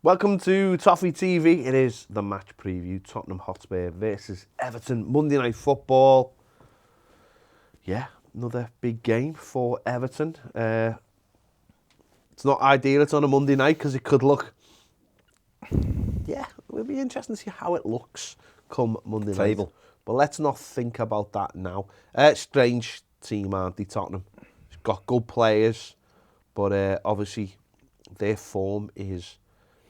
Welcome to Toffee TV. It is the match preview. Tottenham Hotspur versus Everton. Monday Night Football. Yeah, another big game for Everton. It's not ideal it's on a Monday night because it could look... Yeah, it will be interesting to see how it looks come Monday night. But let's not think about that now. Strange team, aren't they, Tottenham? It's got good players, but obviously their form is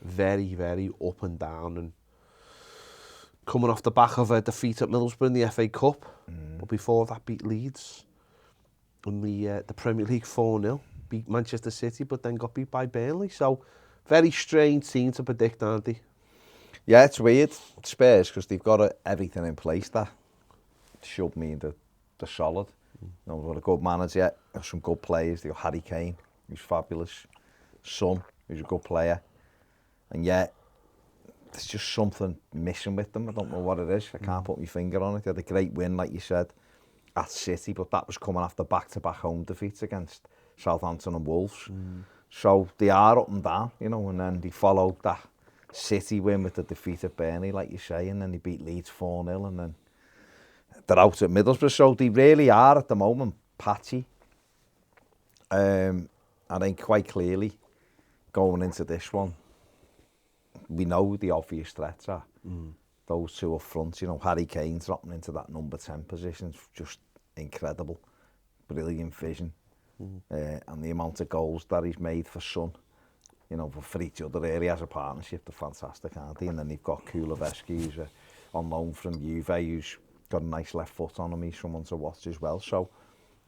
very, very up and down, and coming off the back of a defeat at Middlesbrough in the FA Cup, but before that beat Leeds in the Premier League 4-0, beat Manchester City, but then got beat by Burnley. So, very strange team to predict, aren't they? Yeah, it's weird, Spurs, because they've got everything in place that should mean that they're solid. You know, they've got a good manager, some good players. They've got Harry Kane, who's fabulous, Son, who's a good player. And yet, there's just something missing with them. I don't know what it is. I can't put my finger on it. They had a great win, like you said, at City, but that was coming after back-to-back home defeats against Southampton and Wolves. So they are up and down, you know, and then they followed that City win with the defeat at Burnley, like you say, and then they beat Leeds 4-0, and then they're out at Middlesbrough. So they really are, at the moment, patchy. I think quite clearly, going into this one, we know the obvious threats are. Those two up front, you know, Harry Kane dropping into that number 10 position is just incredible. Brilliant vision. And the amount of goals that he's made for Son, you know, for each other area as a partnership, they're fantastic, aren't they? And then you've got Kuleveski, who's on loan from Juve, who's got a nice left foot on him. He's someone to watch as well. So,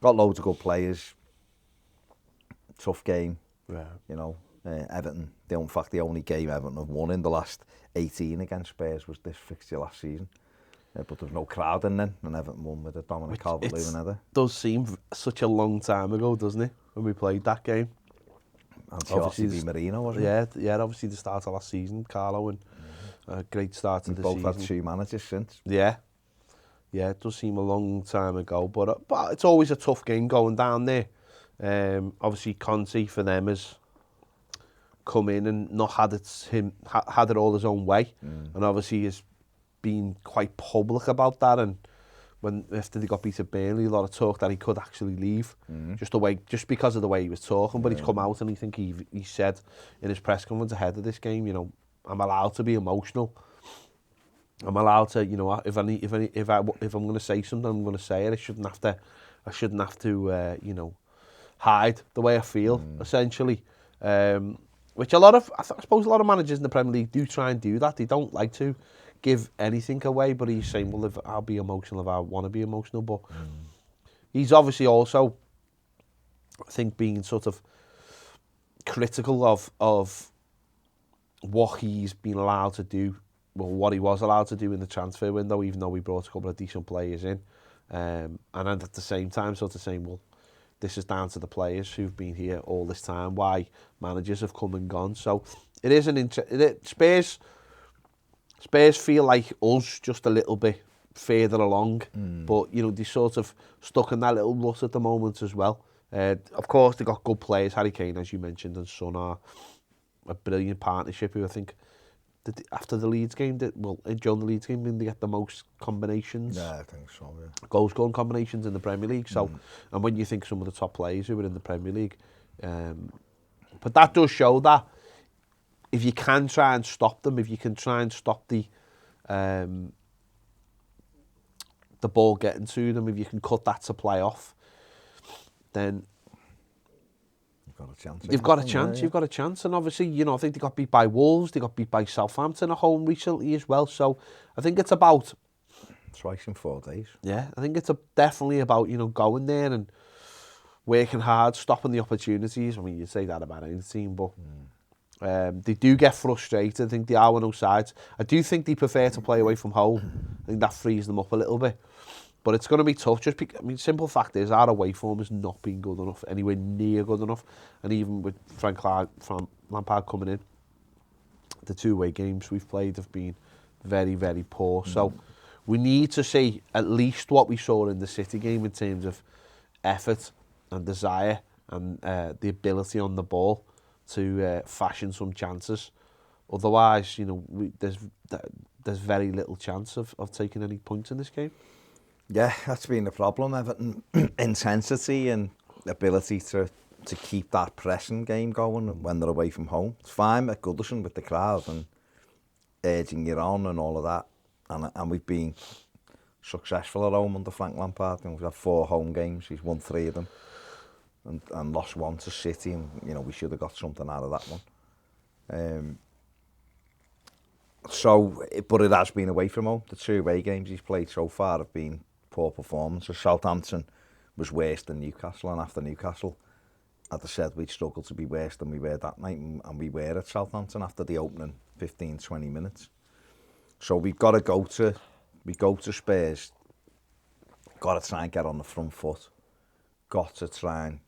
got loads of good players. Tough game, you know. Everton, in fact, the only game Everton have won in the last 18 against Spurs was this fixture last season. But there's no crowd in then, and Everton won with a Dominic Calvert-Lewin header. It does seem such a long time ago, doesn't it, when we played that game? Obviously, Di Marino, wasn't it? Yeah, obviously the start of last season, Carlo, and a great start to the season. Both had two managers since. Yeah, it does seem a long time ago, but it's always a tough game going down there. Obviously, Conte for them has come in and not had it all his own way, and obviously has been quite public about that. And after they got beat at Burnley, a lot of talk that he could actually leave, just because of the way he was talking. But he's come out, and I think he said in his press conference ahead of this game, you know, I'm allowed to be emotional. I'm allowed to, you know, if I'm going to say something, I'm going to say it. I shouldn't have to, you know, hide the way I feel, essentially. Which I suppose a lot of managers in the Premier League do try and do that. They don't like to give anything away, but he's saying, well, if I'll be emotional if I want to be emotional. But he's obviously also, I think, being sort of critical of what he's been allowed to do, well, what he was allowed to do in the transfer window, even though we brought a couple of decent players in. And at the same time, sort of saying, well, this is down to the players who've been here all this time, why managers have come and gone. So it is Spurs feel like us just a little bit further along, but, you know, they're sort of stuck in that little rut at the moment as well. Of course, they've got good players. Harry Kane, as you mentioned, and Son are a brilliant partnership who I think after the Leeds game, during the Leeds game, didn't they get the most combinations? Yeah, I think so, yeah. Goal scoring combinations in the Premier League. So, and when you think some of the top players who are in the Premier League, but that does show that if you can try and stop them, if you can try and stop the ball getting to them, if you can cut that supply off, then you've got a chance. You've got a chance. And obviously, you know, I think they got beat by Wolves, they got beat by Southampton at home recently as well. So I think it's about twice in 4 days. Yeah, I think it's definitely about, you know, going there and working hard, stopping the opportunities. I mean, you'd say that about any team, but they do get frustrated. I think they are one of those sides. I do think they prefer to play away from home. I think that frees them up a little bit. But it's going to be tough. I mean, simple fact is, our away form has not been good enough, anywhere near good enough. And even with Frank Lampard coming in, the 2 away games we've played have been very, very poor. So we need to see at least what we saw in the City game in terms of effort and desire and the ability on the ball to fashion some chances. Otherwise, you know, there's very little chance of taking any points in this game. Yeah, that's been the problem. Everton intensity and ability to keep that pressing game going when they're away from home. It's fine at Goodison with the crowd and urging you on and all of that. And we've been successful at home under Frank Lampard. And we've had 4 home games. He's won 3 of them and lost 1 to City. And, you know, we should have got something out of that one. But it has been away from home. The 2 away games he's played so far have been poor performances. Southampton was worse than Newcastle, and after Newcastle, as I said, we'd struggled to be worse than we were that night, and we were at Southampton after the opening 15-20 minutes. So we go to Spurs, got to try and get on the front foot, got to try and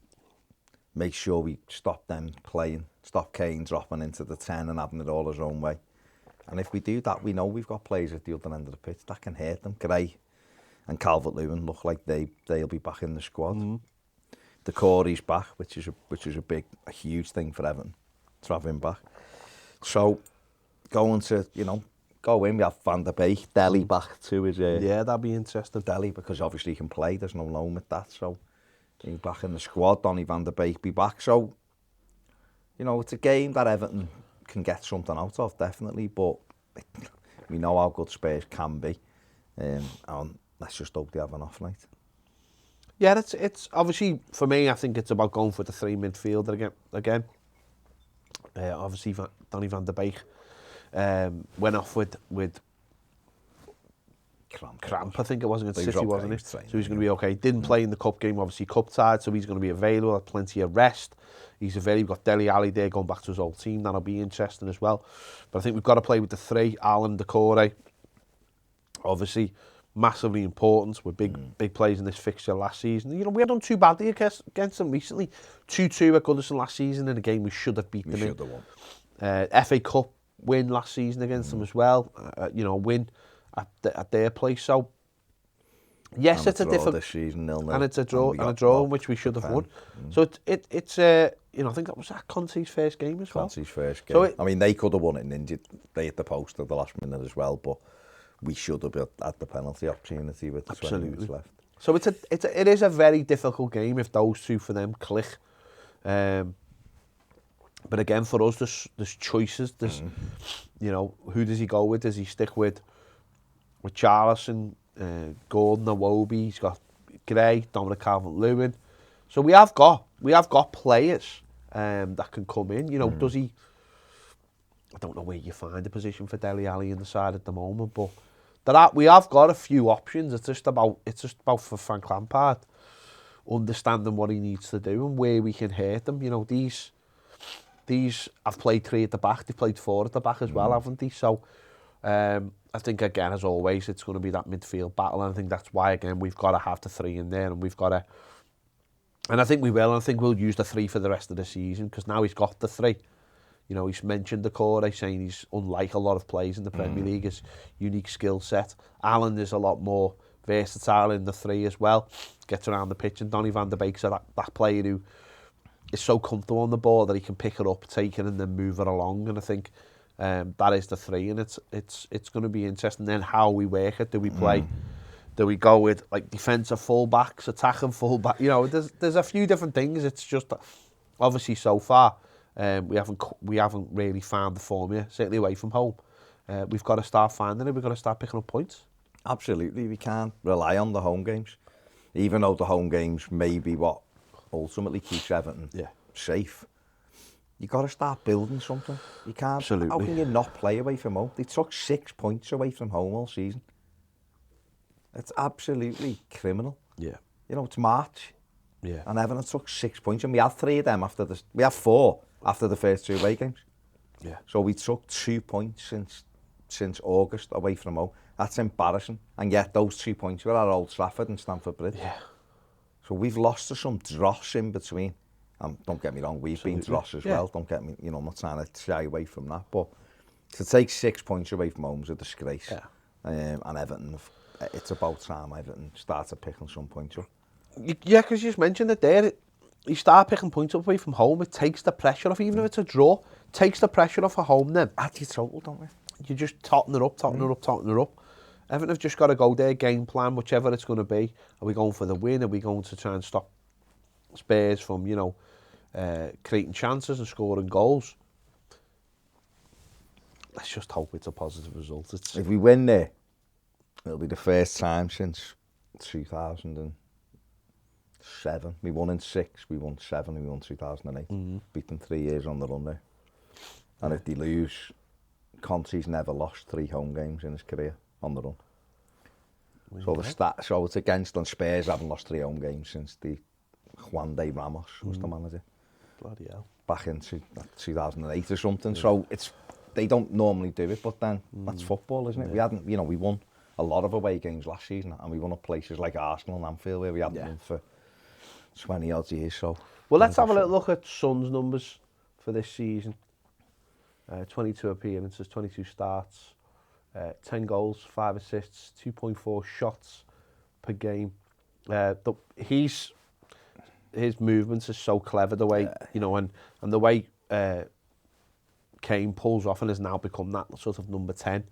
make sure we stop them playing, stop Kane dropping into the 10 and having it all his own way. And if we do that, we know we've got players at the other end of the pitch that can hurt them. Gray and Calvert-Lewin look like they'll be back in the squad. The Corey's back, which is a huge thing for Everton to have him back. So going to, you know, go in, we have Van der Beek, Dele back to his Yeah, that'd be interesting. Dele, because obviously he can play, there's no loan with that, so he's back in the squad. Donny van der Beek be back, so you know, it's a game that Everton can get something out of, definitely, but we know how good Spurs can be, and let's just hope they have an off night. Yeah, it's obviously, for me, I think it's about going for the 3 midfielder again. Obviously, Donny van der Beek went off with cramp, I think it was against City, okay, wasn't it? So he's going to be okay. Didn't play in the cup game, obviously cup tied, so he's going to be available, have plenty of rest. He's available. We've got Dele Alli there going back to his old team. That'll be interesting as well. But I think we've got to play with the 3. Alan, Decore, obviously massively important. We're big players in this fixture last season. You know, we had done too badly against them recently. 2-2 at Goodison last season in a game we should have beat them in. We should have won. FA Cup win last season against them as well. You know, win at their place. So yes, and it's a different this season, 0-0, and it's a draw, which we should have won. So it's you know, I think that was Conte's first game as well. Conte's first game. So I mean, they could have won it in India. They hit the post at the last minute as well, but we should have had the penalty opportunity with the 20 minutes left. So it is a very difficult game if those two for them click. But again, for us, there's choices. There's, you know, who does he go with? Does he stick with Charlison, Gordon, Iwobi? He's got Gray, Dominic Calvert-Lewin. So we have got players that can come in. You know, does he? I don't know where you find a position for Dele Alli in the side at the moment, but we have got a few options. It's just about for Frank Lampard understanding what he needs to do and where we can hurt them. You know, these have played 3 at the back. They've played 4 at the back as well, haven't they? So I think, again, as always, it's going to be that midfield battle, and I think that's why, again, we've got to have the 3 in there, and we've got to, and I think we will, and I think we'll use the 3 for the rest of the season, because now he's got the 3. You know, he's mentioned the core, saying he's unlike a lot of players in the Premier League, his unique skill set. Alan is a lot more versatile in the 3 as well, gets around the pitch, and Donny van der Beek's that player who is so comfortable on the ball that he can pick it up, take it, and then move it along. And I think that is the 3, and it's going to be interesting then how we work it. Do we play? Do we go with like defensive fullbacks, attacking fullback? You know, there's a few different things. It's just obviously so far we haven't really found the formula, certainly away from home. We've got to start finding it. We've got to start picking up points. Absolutely, we can't rely on the home games, even though the home games may be what ultimately keeps Everton safe. You got to start building something. You can't. Absolutely. How can you not play away from home? They took 6 points away from home all season. It's absolutely criminal. Yeah. You know, it's March. Yeah. And Everton took 6 points, and we had 3 of them we had 4 after the first 2 away games. Yeah. So we took 2 points since August away from home. That's embarrassing. And yet those 2 points were at Old Trafford and Stamford Bridge. Yeah. So we've lost to some dross in between. Don't get me wrong, we've been dross as well. Don't get me, you know, I'm not trying to shy away from that. But to take 6 points away from home is a disgrace. Yeah. And Everton, it's about time Everton started picking some points up. Yeah, because you just mentioned it there. You start picking points up away from home, it takes the pressure off, even if it's a draw, takes the pressure off at home then. At your total, don't we? You just totting her up, totting her up. Everton have just got to go their game plan, whichever it's going to be. Are we going for the win? Are we going to try and stop Spurs from, creating chances and scoring goals? Let's just hope it's a positive result. If we win there, it'll be the first time since 2007. We won in 6, we won 7, we won 2008. Beat them 3 years on the run there. And if they lose, Conte's never lost 3 home games in his career on the run. So it's against on Spurs haven't lost 3 home games since the Juan de Ramos was the manager. Bloody hell. Back in 2008 or something. Yeah. So they don't normally do it, but then that's football, isn't it? Yeah. We won a lot of away games last season, and we won at places like Arsenal and Anfield where we haven't won for 20 odd years. So well, let's have a little look at Son's numbers for this season. 22 appearances, 22 starts, 10 goals, 5 assists, 2.4 shots per game. His movements are so clever, the way, and the way Kane pulls off and has now become that sort of number 10.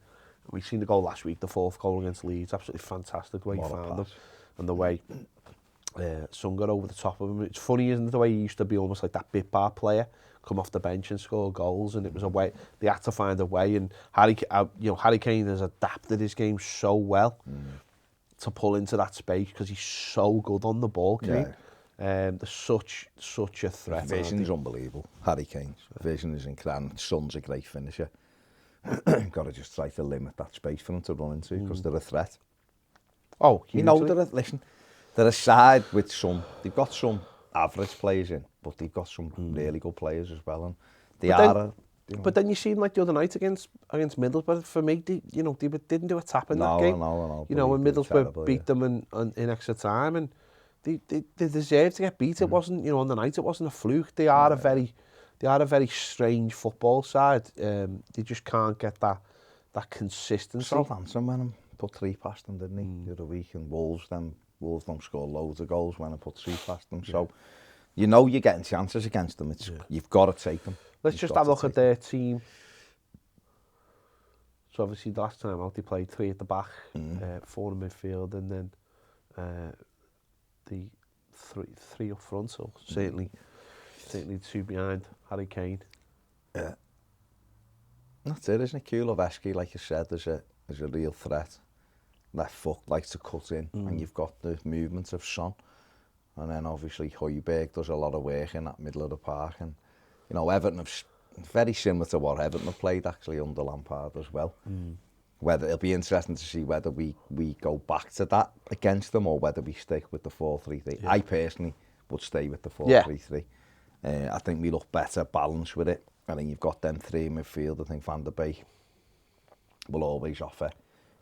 We've seen the goal last week, the 4th goal against Leeds, absolutely fantastic the way he found them. And the way Son got over the top of him. It's funny, isn't it, the way he used to be almost like that bit bar player, come off the bench and score goals, and it was a way, they had to find a way, and Harry Kane has adapted his game so well to pull into that space because he's so good on the ball, Kane. There's such a threat. His vision's unbelievable, Harry Kane's. Vision is incredible. Son's a great finisher. You've got to just try to limit that space for them to run into because they're a threat. Oh, hugely. You know, they're a side with some, they've got some average players in, but they've got some really good players as well. And they But then you seen like the other night against Middlesbrough, for me, they didn't do a tap in that game. No. When Middlesbrough beat them in extra time, and they deserved to get beat. It wasn't, on the night, it wasn't a fluke. They are a very strange football side. They just can't get that consistency. Southampton went and put 3 past them, didn't he, the other week? And Wolves don't score loads of goals when I put 3 past them. So, you're getting chances against them. You've got to take them. Let's just have a look at their team. So obviously the last time out they played 3 at the back, 4 in midfield, and then the three up front. So certainly 2 behind Harry Kane. Yeah, that's it, isn't it? Kulusevski, like you said, is a real threat. Left foot likes to cut in, and you've got the movement of Son, and then obviously Højbjerg does a lot of work in that middle of the park, and Everton have very similar to what Everton have played actually under Lampard as well. Whether it'll be interesting to see whether we go back to that against them or whether we stick with the 4-3-3. I personally would stay with the 4-3-3. I think we look better balanced with it. I think you've got them 3 in midfield. I think Van der Beek will always offer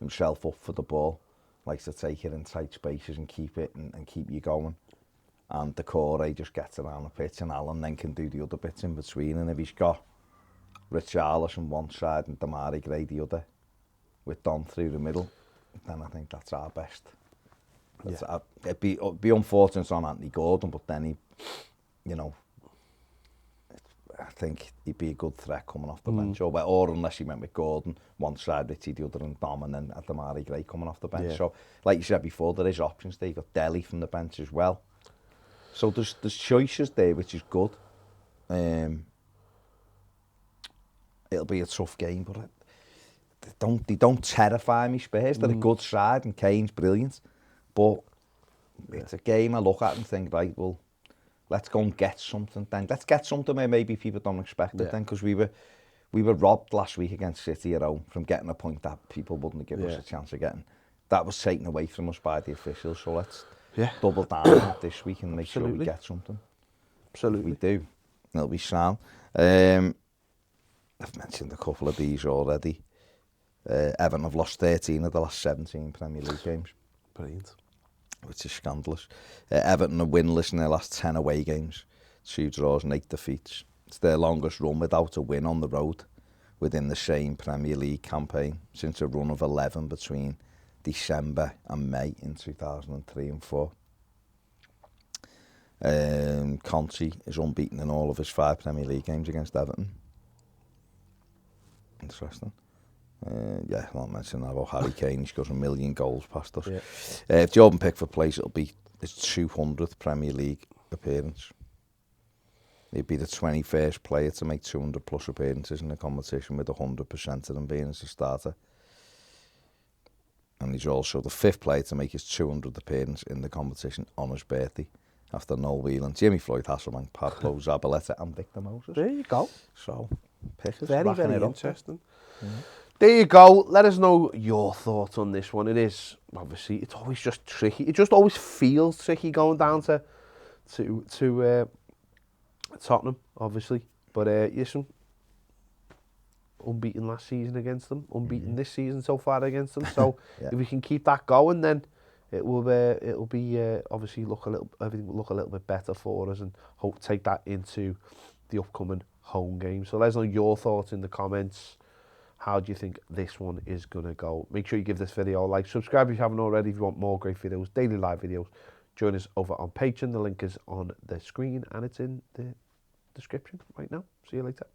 himself up for the ball, likes to take it in tight spaces and keep it and keep you going. And the core just gets around the pitch, and Alan then can do the other bits in between. And if he's got Richarlison one side and Damari Gray the other, with Don through the middle, then I think that's our best. It'd be unfortunate on Anthony Gordon, but then I think he'd be a good threat coming off the bench. Or unless he went with Gordon, one side Richie, the other and Dom, and then Damari Gray coming off the bench. Yeah. So, like you said before, there is options there. You've got Dele from the bench as well. So there's choices there, which is good. It'll be a tough game, but they don't terrify me, Spurs. They're a good side, and Kane's brilliant. But it's a game I look at and think, right, well, let's go and get something then. Let's get something where maybe people don't expect it then, because we were robbed last week against City at home from getting a point that people wouldn't give us a chance of getting. That was taken away from us by the officials, so let's double down on it this week and make sure we get something. Absolutely. We do. It'll be sound. I've mentioned a couple of these already. Everton have lost 13 of the last 17 Premier League games. Brilliant. Which is scandalous. Everton are winless in their last 10 away games, 2 draws and 8 defeats. It's their longest run without a win on the road within the same Premier League campaign since a run of 11 between December and May in 2003 and 4. Conte is unbeaten in all of his 5 Premier League games against Everton. Interesting. Yeah, not mention that about Harry Kane. He's got 1 million goals past us. Yeah. If Jordan Pickford plays, it'll be his 200th Premier League appearance. He'd be the 21st player to make 200 plus appearances in the competition, with 100% of them being as a starter. And he's also the 5th player to make his 200th appearance in the competition on his birthday, after Noel Whelan, Jimmy Floyd Hasselbank, Pablo Zabaleta and Victor Moses. There you go. So, Pickett's Very, racking very it up. interesting. There you go. Let us know your thoughts on this one. It is, obviously, it's always just tricky. It just always feels tricky going down to Tottenham, obviously. But listen, unbeaten last season against them, unbeaten this season so far against them. So Yeah. if we can keep that going, then it'll be obviously everything will look a little bit better for us, and hope take that into the upcoming home game. So let us know your thoughts in the comments. How do you think this one is going to go? Make sure you give this video a like. Subscribe if you haven't already. If you want more great videos, daily live videos, join us over on Patreon. The link is on the screen and it's in the description right now. See you later.